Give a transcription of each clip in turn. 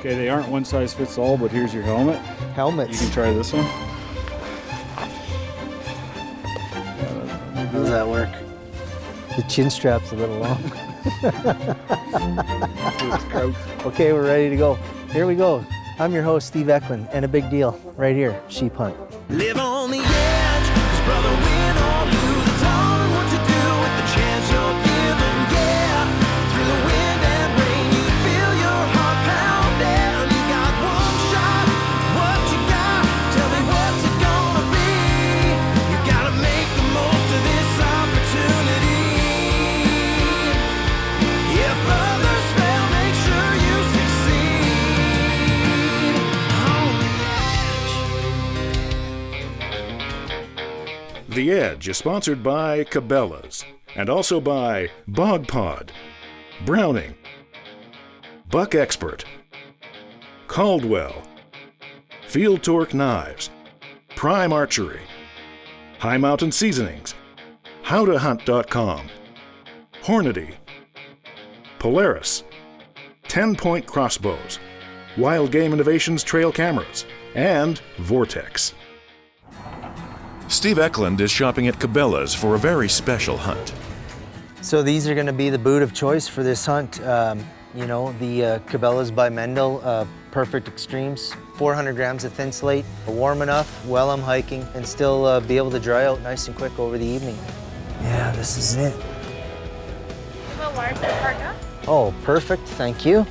Okay, they aren't one size fits all, but here's your helmet. Helmets. You can try this one. How does that work? The chin strap's a little long. Okay, we're ready to go. Here we go. I'm your host, Steve Ecklund, and a big deal right here, sheep hunt. Live on the edge, 'cause brother, win or lose, it's all in what you do with the chance you're given. Yeah, through the wind and rain, you feel your heart pounding. You got one shot, what you got? Tell me what's it gonna be? You gotta make the most of this opportunity. If others fail, make sure you succeed. On the edge. The Edge is sponsored by Cabela's and also by Bog Pod, Browning, Buck Expert, Caldwell, Field Torque Knives, Prime Archery, High Mountain Seasonings, HowToHunt.com, Hornady, Polaris, 10-Point Crossbows, Wild Game Innovations Trail Cameras, and Vortex. Steve Ecklund is shopping at Cabela's for a very special hunt. So these are going to be the boot of choice for this hunt. You know, the Cabela's by Mendel, Perfect Extremes, 400 grams of thin slate, warm enough while I'm hiking, and still be able to dry out nice and quick over the evening. Yeah, this is it. A large parka. Oh, perfect, thank you.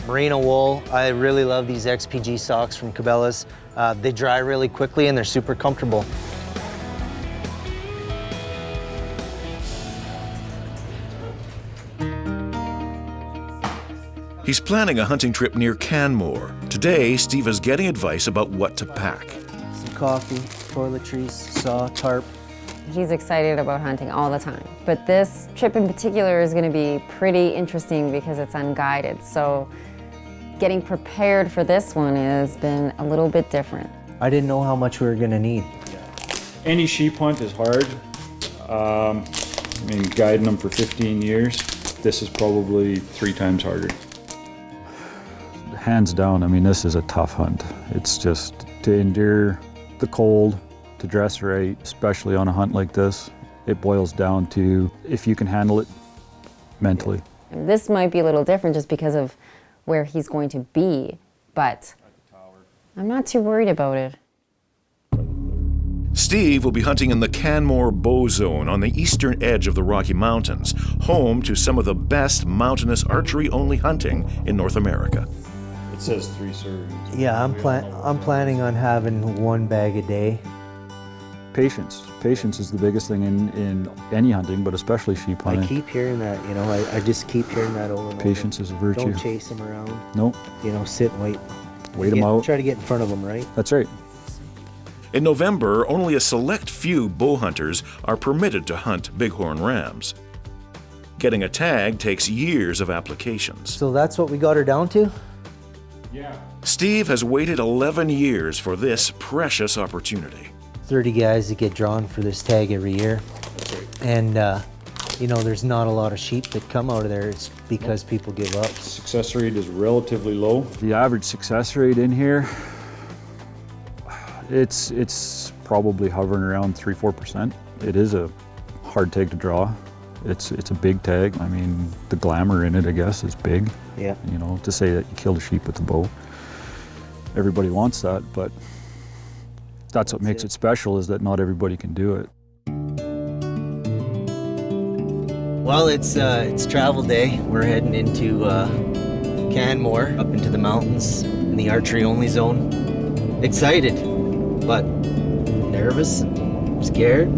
Merino wool, I really love these XPG socks from Cabela's. They dry really quickly and they're super comfortable. He's planning a hunting trip near Canmore. Today, Steve is getting advice about what to pack. Some coffee, toiletries, saw, tarp. He's excited about hunting all the time. But this trip in particular is going to be pretty interesting because it's unguided. So getting prepared for this one has been a little bit different. I didn't know how much we were going to need. Any sheep hunt is hard. I mean, guiding them for 15 years, this is probably 3 times harder. Hands down, I mean, this is a tough hunt. It's just to endure the cold, to dress right, especially on a hunt like this. It boils down to if you can handle it mentally. This might be a little different just because of where he's going to be, but I'm not too worried about it. Steve will be hunting in the Canmore Bow Zone on the eastern edge of the Rocky Mountains, home to some of the best mountainous archery-only hunting in North America. It says 3 servings. Yeah, I'm planning on having 1 bag a day. Patience. Patience is the biggest thing in any hunting, but especially sheep hunting. I keep hearing that, you know, I just keep hearing that over and over. Patience is a virtue. Don't chase them around. Nope. You know, sit and wait. Wait them out. Try to get in front of them, right? That's right. In November, only a select few bow hunters are permitted to hunt bighorn rams. Getting a tag takes years of applications. So that's what we got her down to? Yeah. Steve has waited 11 years for this precious opportunity. 30 guys that get drawn for this tag every year. That's right. And, you know, there's not a lot of sheep that come out of there. It's because people give up. Success rate is relatively low. The average success rate in here, it's probably hovering around 3-4%. It is a hard tag to draw. It's a big tag. I mean, the glamour in it, I guess, is big. Yeah. You know, to say that you killed a sheep with a bow. Everybody wants that, but that's what makes it special, is that not everybody can do it. Well, it's travel day. We're heading into Canmore, up into the mountains in the archery-only zone. Excited, but nervous, scared.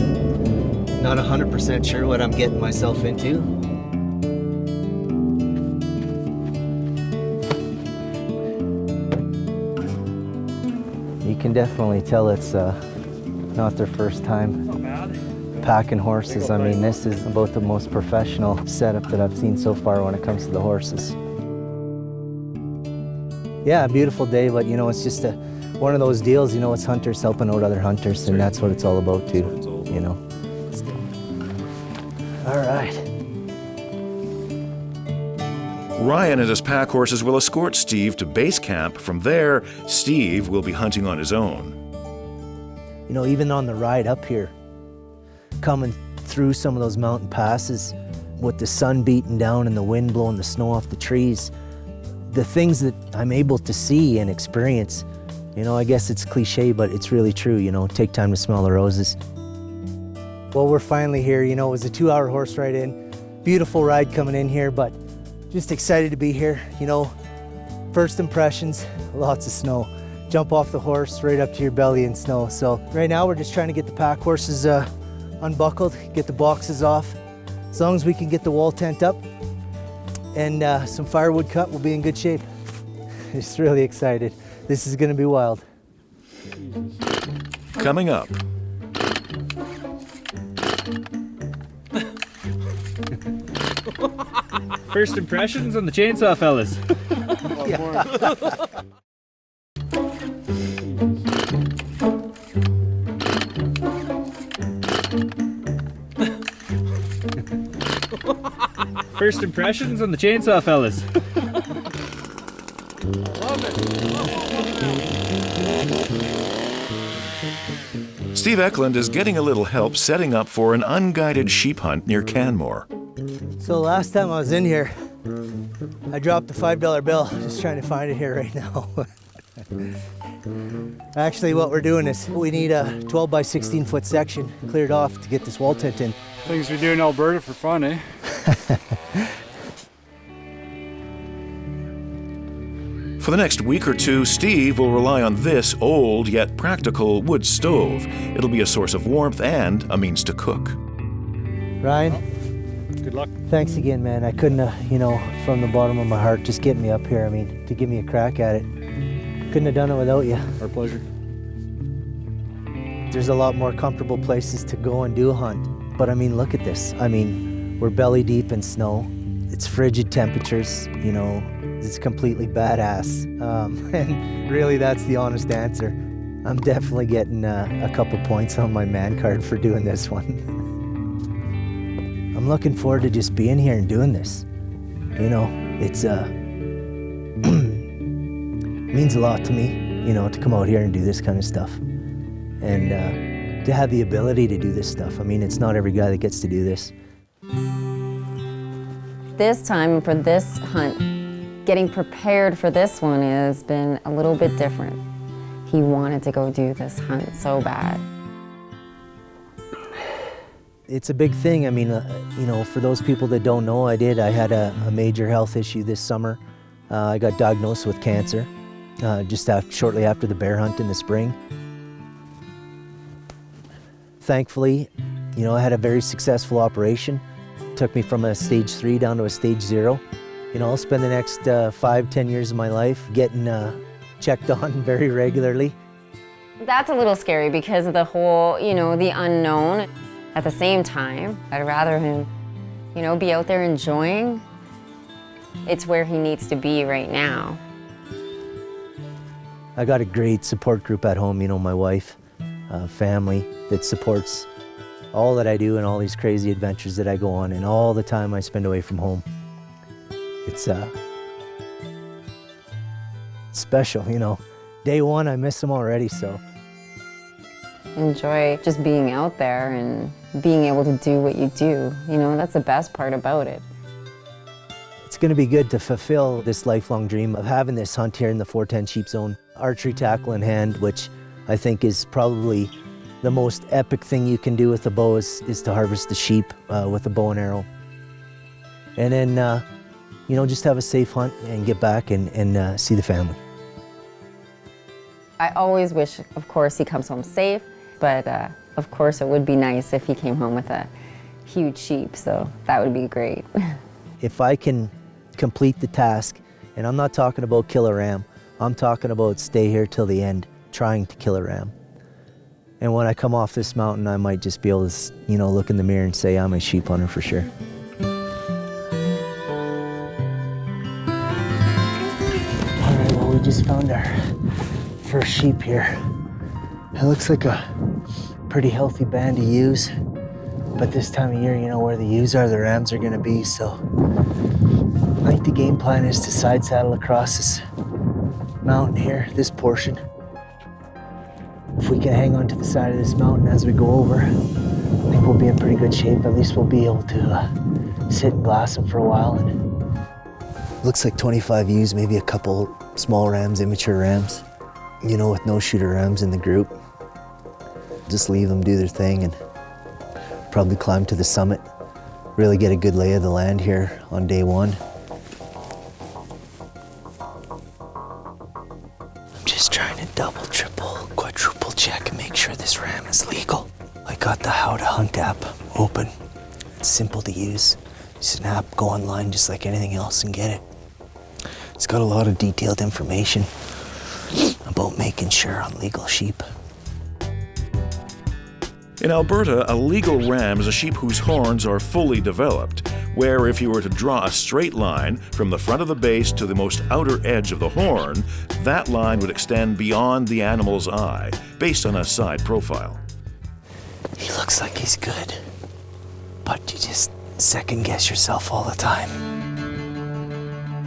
Not 100% sure what I'm getting myself into. You can definitely tell it's not their first time packing horses. I mean, this is about the most professional setup that I've seen so far when it comes to the horses. Yeah, a beautiful day, but you know, it's just one of those deals, you know, it's hunters helping out other hunters, and that's what it's all about too, you know. All right. Ryan and his pack horses will escort Steve to base camp. From there, Steve will be hunting on his own. You know, even on the ride up here, coming through some of those mountain passes with the sun beating down and the wind blowing the snow off the trees, the things that I'm able to see and experience, you know, I guess it's cliche, but it's really true, you know, take time to smell the roses. Well, we're finally here. You know, it was a 2-hour horse ride in. Beautiful ride coming in here, but just excited to be here. You know, first impressions, lots of snow. Jump off the horse right up to your belly in snow. So right now we're just trying to get the pack horses unbuckled, get the boxes off. As long as we can get the wall tent up and some firewood cut, we'll be in good shape. Just really excited. This is gonna be wild. Coming up. First impressions on the chainsaw, fellas. First impressions on the chainsaw, fellas. Steve Ecklund is getting a little help setting up for an unguided sheep hunt near Canmore. So last time I was in here, I dropped a $5 bill, just trying to find it here right now. Actually, what we're doing is we need a 12 by 16 foot section cleared off to get this wall tent in. Things we do in Alberta for fun, eh? For the next week or two, Steve will rely on this old yet practical wood stove. It'll be a source of warmth and a means to cook. Ryan, Good luck. thanks again, man. I couldn't have, you know, from the bottom of my heart, just getting me up here. I mean, to give me a crack at it. Couldn't have done it without you. Our pleasure. There's a lot more comfortable places to go and do a hunt. But I mean, look at this. I mean, we're belly deep in snow. It's frigid temperatures, you know, it's completely badass. And really, that's the honest answer. I'm definitely getting a couple points on my man card for doing this one. I'm looking forward to just being here and doing this. You know, it's means a lot to me, you know, to come out here and do this kind of stuff. And to have the ability to do this stuff. I mean, it's not every guy that gets to do this. This time for this hunt, getting prepared for this one has been a little bit different. He wanted to go do this hunt so bad. It's a big thing. I mean, you know, for those people that don't know, I had a major health issue this summer. I got diagnosed with cancer shortly after the bear hunt in the spring. Thankfully, you know, I had a very successful operation. Took me from a stage 3 down to a stage 0. You know, I'll spend the next 5-10 years of my life getting checked on very regularly. That's a little scary because of the whole, you know, the unknown. At the same time, I'd rather him, you know, be out there enjoying. It's where he needs to be right now. I got a great support group at home, you know, my wife, family that supports all that I do and all these crazy adventures that I go on and all the time I spend away from home. It's special, you know. Day one, I miss them already, so. Enjoy just being out there and being able to do what you do. You know, that's the best part about it. It's gonna be good to fulfill this lifelong dream of having this hunt here in the 410 sheep zone. Archery tackle in hand, which I think is probably the most epic thing you can do with a bow is to harvest the sheep with a bow and arrow. And then, you know, just have a safe hunt and get back and see the family. I always wish, of course, he comes home safe, but of course it would be nice if he came home with a huge sheep, so that would be great. If I can complete the task, and I'm not talking about kill a ram, I'm talking about stay here till the end, trying to kill a ram. And when I come off this mountain, I might just be able to, you know, look in the mirror and say I'm a sheep hunter for sure. All right, well, we just found our first sheep here. It looks like a pretty healthy band of ewes, but this time of year, you know, where the ewes are, the rams are gonna be, so might the game plan is to side saddle across this mountain here, this portion. If we can hang on to the side of this mountain as we go over, I think we'll be in pretty good shape. At least we'll be able to sit and glass them for a while. And looks like 25 ewes, maybe a couple small rams, immature rams. You know, with no shooter rams in the group. Just leave them do their thing and probably climb to the summit. Really get a good lay of the land here on day one. I'm just trying to double, triple, quadruple check and make sure this ram is legal. I got the How to Hunt app open. It's simple to use. It's an app, go online just like anything else and get it. It's got a lot of detailed information about making sure on legal sheep. In Alberta, a legal ram is a sheep whose horns are fully developed, where if you were to draw a straight line from the front of the base to the most outer edge of the horn, that line would extend beyond the animal's eye, based on a side profile. He looks like he's good, but you just second guess yourself all the time.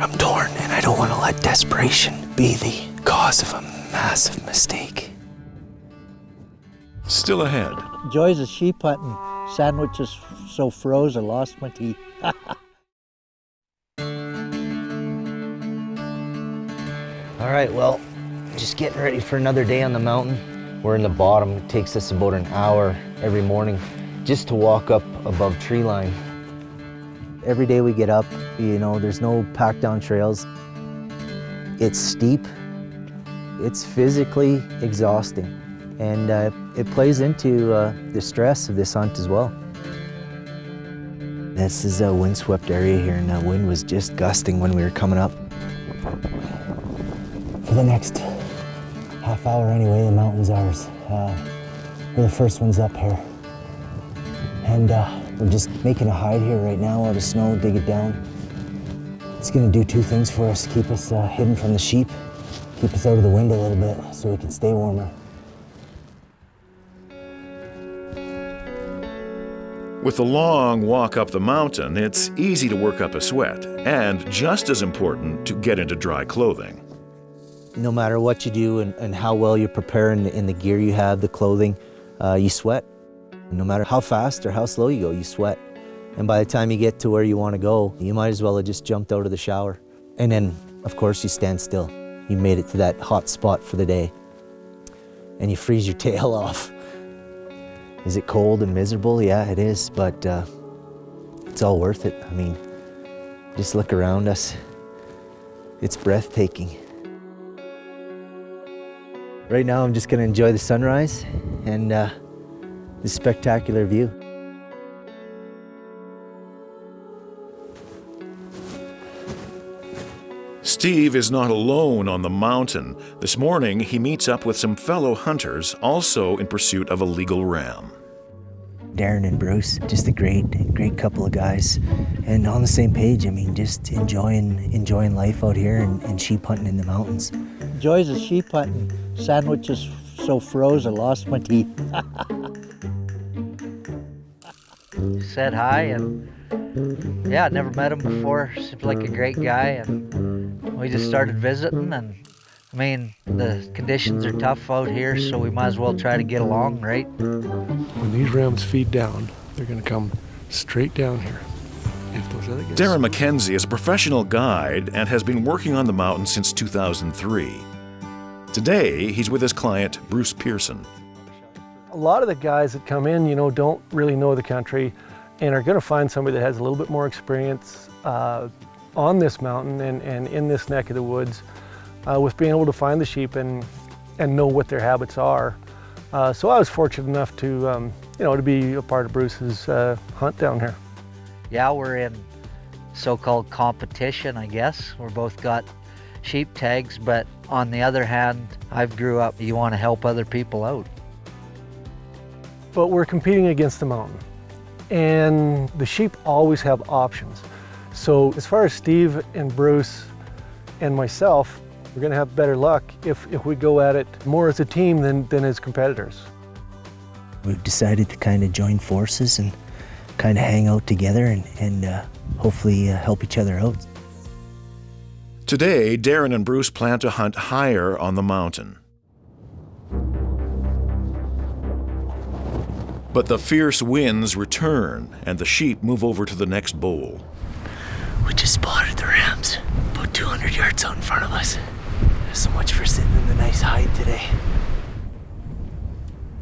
I'm torn, and I don't want to let desperation be the cause of a massive mistake. Still ahead. Joys of sheep hunting. Sandwiches so froze I lost my teeth. All right, well, just getting ready for another day on the mountain. We're in the bottom. It takes us about an hour every morning just to walk up above tree line. Every day we get up, you know, there's no packed down trails. It's steep. It's physically exhausting. And it plays into the stress of this hunt as well. This is a windswept area here, and the wind was just gusting when we were coming up. For the next half hour anyway, the mountain's ours. We're the first ones up here. And we're just making a hide here right now out of snow, dig it down. It's gonna do two things for us, keep us hidden from the sheep, keep us out of the wind a little bit so we can stay warmer. With the long walk up the mountain, it's easy to work up a sweat, and just as important, to get into dry clothing. No matter what you do and how well you prepare in the gear you have, the clothing, you sweat. No matter how fast or how slow you go, you sweat. And by the time you get to where you want to go, you might as well have just jumped out of the shower. And then, of course, you stand still. You made it to that hot spot for the day. And you freeze your tail off. Is it cold and miserable? Yeah, it is, but it's all worth it. I mean, just look around us. It's breathtaking. Right now, I'm just gonna enjoy the sunrise and this spectacular view. Steve is not alone on the mountain. This morning, he meets up with some fellow hunters, also in pursuit of a legal ram. Darren and Bruce, just a great couple of guys, and on the same page. I mean, just enjoying life out here and sheep hunting in the mountains. Joys of sheep hunting. Sandwiches so froze I lost my teeth. Said hi, and yeah, I'd never met him before. Seems like a great guy, and we just started visiting. And I mean, the conditions are tough out here, so we might as well try to get along, right? When these rams feed down, they're going to come straight down here. If those other guys... Darren McKenzie is a professional guide and has been working on the mountain since 2003. Today, he's with his client, Bruce Pearson. A lot of the guys that come in, you know, don't really know the country and are going to find somebody that has a little bit more experience on this mountain and in this neck of the woods with being able to find the sheep and know what their habits are. So I was fortunate enough to, you know, to be a part of Bruce's hunt down here. Yeah, we're in so-called competition, I guess. We're both got sheep tags, but on the other hand, I've grew up, you want to help other people out. But we're competing against the mountain, and the sheep always have options. So as far as Steve and Bruce and myself, we're going to have better luck if we go at it more as a team than as competitors. We've decided to kind of join forces and kind of hang out together and hopefully help each other out. Today, Darren and Bruce plan to hunt higher on the mountain. But the fierce winds return, and the sheep move over to the next bowl. We just spotted the rams, about 200 yards out in front of us. So much for sitting in the nice hide today.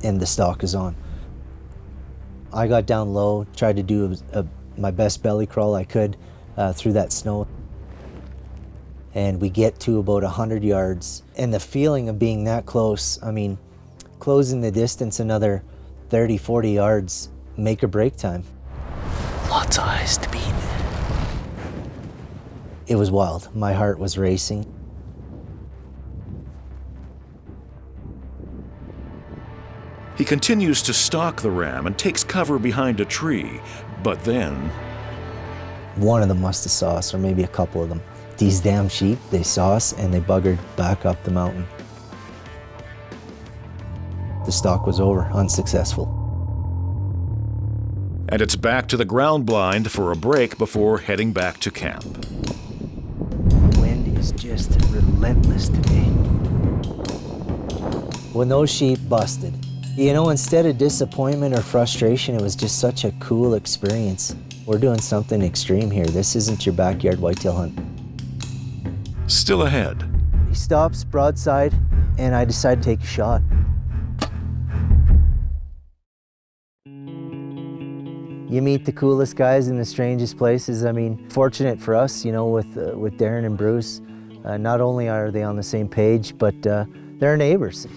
And the stalk is on. I got down low, tried to do my best belly crawl I could through that snow. And we get to about 100 yards. And the feeling of being that close, I mean, closing the distance another 30, 40 yards, make or break time. Lots of eyes to beat. It was wild. My heart was racing. He continues to stalk the ram and takes cover behind a tree, but then... One of them must have saw us, or maybe a couple of them. These damn sheep, they saw us and they buggered back up the mountain. The stalk was over, unsuccessful. And it's back to the ground blind for a break before heading back to camp. The wind is just relentless today. When those sheep busted, you know, instead of disappointment or frustration, it was just such a cool experience. We're doing something extreme here. This isn't your backyard whitetail hunt. Still ahead. He stops broadside, and I decide to take a shot. You meet the coolest guys in the strangest places. I mean, fortunate for us, you know, with Darren and Bruce. Not only are they on the same page, but they're neighbors.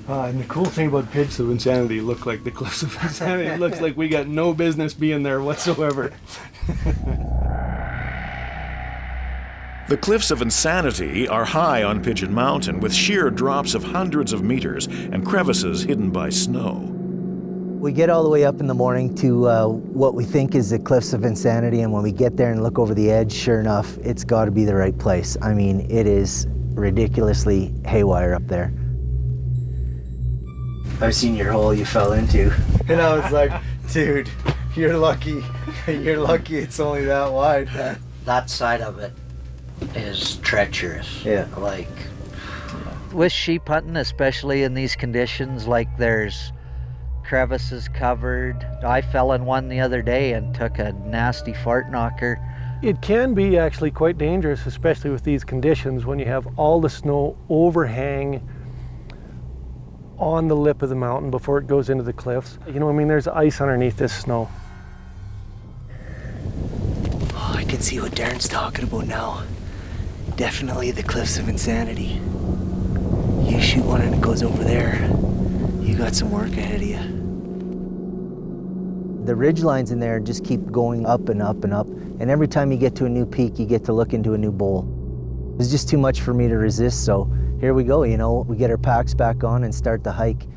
And the cool thing about Pits of Insanity look like the Cliffs of Insanity. It looks like we got no business being there whatsoever. The Cliffs of Insanity are high on Pigeon Mountain with sheer drops of hundreds of meters and crevices hidden by snow. We get all the way up in the morning to what we think is the Cliffs of Insanity, and when we get there and look over the edge, sure enough, it's got to be the right place. I mean, it is ridiculously haywire up there. I've seen your hole you fell into. And I was like, dude, you're lucky. You're lucky it's only that wide, man. That side of it is treacherous. Yeah. Like, with sheep hunting, especially in these conditions, like there's crevices covered. I fell in one the other day and took a nasty fart knocker. It can be actually quite dangerous, especially with these conditions, when you have all the snow overhang on the lip of the mountain before it goes into the cliffs. You know, I mean, there's ice underneath this snow. Oh, I can see what Darren's talking about now. Definitely the Cliffs of Insanity. You shoot one and it goes over there, you got some work ahead of you. The ridge lines in there just keep going up and up and up, and every time you get to a new peak, you get to look into a new bowl. It was just too much for me to resist, so here we go, you know, we get our packs back on and start the hike.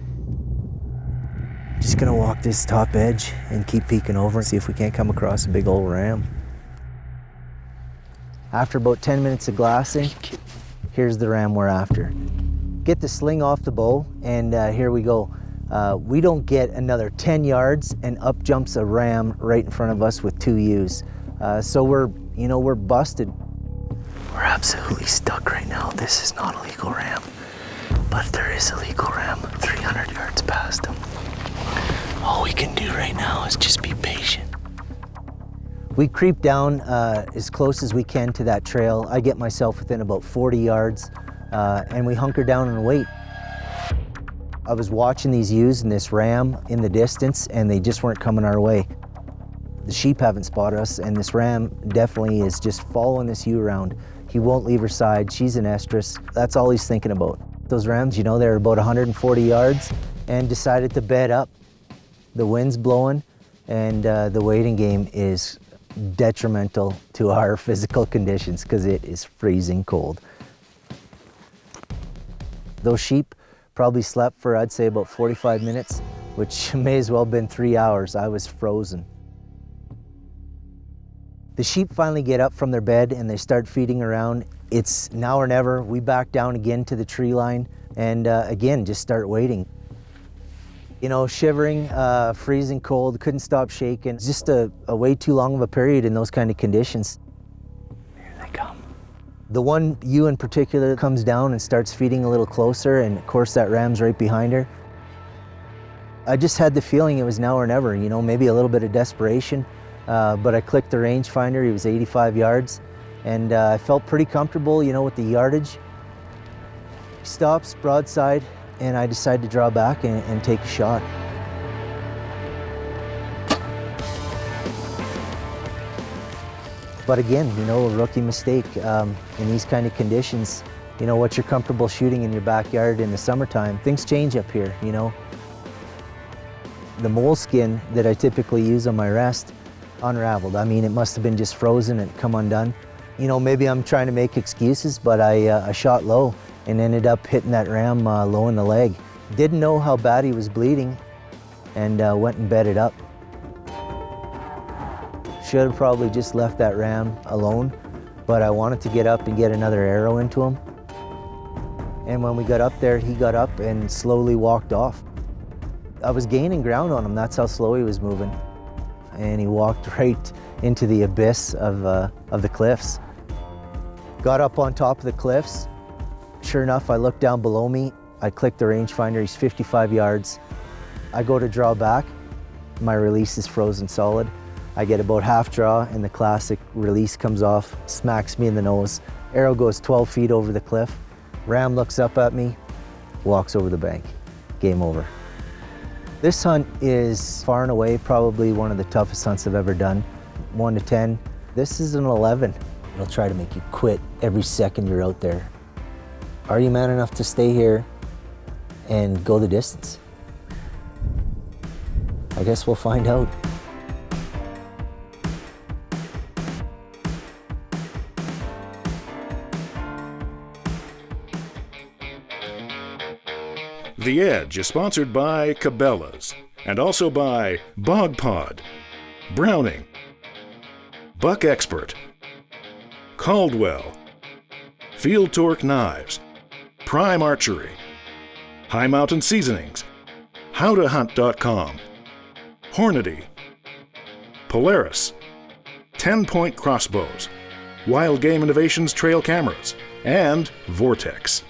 Just gonna walk this top edge and keep peeking over and see if we can't come across a big old ram. After about 10 minutes of glassing, here's the ram we're after. Get the sling off the bow, and here we go. We don't get another 10 yards and up jumps a ram right in front of us with 2 ewes. So we're busted. We're absolutely stuck right now. This is not a legal ram, but there is a legal ram 300 yards past him. All we can do right now is just be patient. We creep down as close as we can to that trail. I get myself within about 40 yards, and we hunker down and wait. I was watching these ewes and this ram in the distance, and they just weren't coming our way. The sheep haven't spotted us, and this ram definitely is just following this ewe around. He won't leave her side. She's an estrus. That's all he's thinking about. Those rams, you know, they're about 140 yards and decided to bed up. The wind's blowing, and the waiting game is detrimental to our physical conditions because it is freezing cold. Those sheep probably slept for, I'd say, about 45 minutes, which may as well have been 3 hours. I was frozen. The sheep finally get up from their bed and they start feeding around. It's now or never. We back down again to the tree line and again, just start waiting. You know, shivering, freezing cold, couldn't stop shaking. It's just a way too long of a period in those kind of conditions. Here they come. The one ewe in particular comes down and starts feeding a little closer, and of course that ram's right behind her. I just had the feeling it was now or never, you know, maybe a little bit of desperation, but I clicked the rangefinder. He was 85 yards, and I felt pretty comfortable, you know, with the yardage. He stops broadside, and I decided to draw back and take a shot. But again, you know, a rookie mistake. In these kind of conditions, you know, what you're comfortable shooting in your backyard in the summertime, things change up here, you know. The moleskin that I typically use on my rest unraveled. I mean, it must have been just frozen and come undone. You know, maybe I'm trying to make excuses, but I shot low and ended up hitting that ram low in the leg. Didn't know how bad he was bleeding, and went and bedded up. Should have probably just left that ram alone, but I wanted to get up and get another arrow into him. And when we got up there, he got up and slowly walked off. I was gaining ground on him, that's how slow he was moving. And he walked right into the abyss of the cliffs. Got up on top of the cliffs. Sure enough, I looked down below me. I clicked the rangefinder, he's 55 yards. I go to draw back, my release is frozen solid. I get about half draw and the classic release comes off, smacks me in the nose. Arrow goes 12 feet over the cliff. Ram looks up at me, walks over the bank. Game over. This hunt is far and away probably one of the toughest hunts I've ever done. 1 to 10. This is an 11. It'll try to make you quit every second you're out there. Are you man enough to stay here and go the distance? I guess we'll find out. The Edge is sponsored by Cabela's and also by Bog Pod, Browning, Buck Expert, Caldwell, Field Torque Knives, Prime Archery, High Mountain Seasonings, HowToHunt.com, Hornady, Polaris, 10-Point Crossbows, Wild Game Innovations Trail Cameras, and Vortex.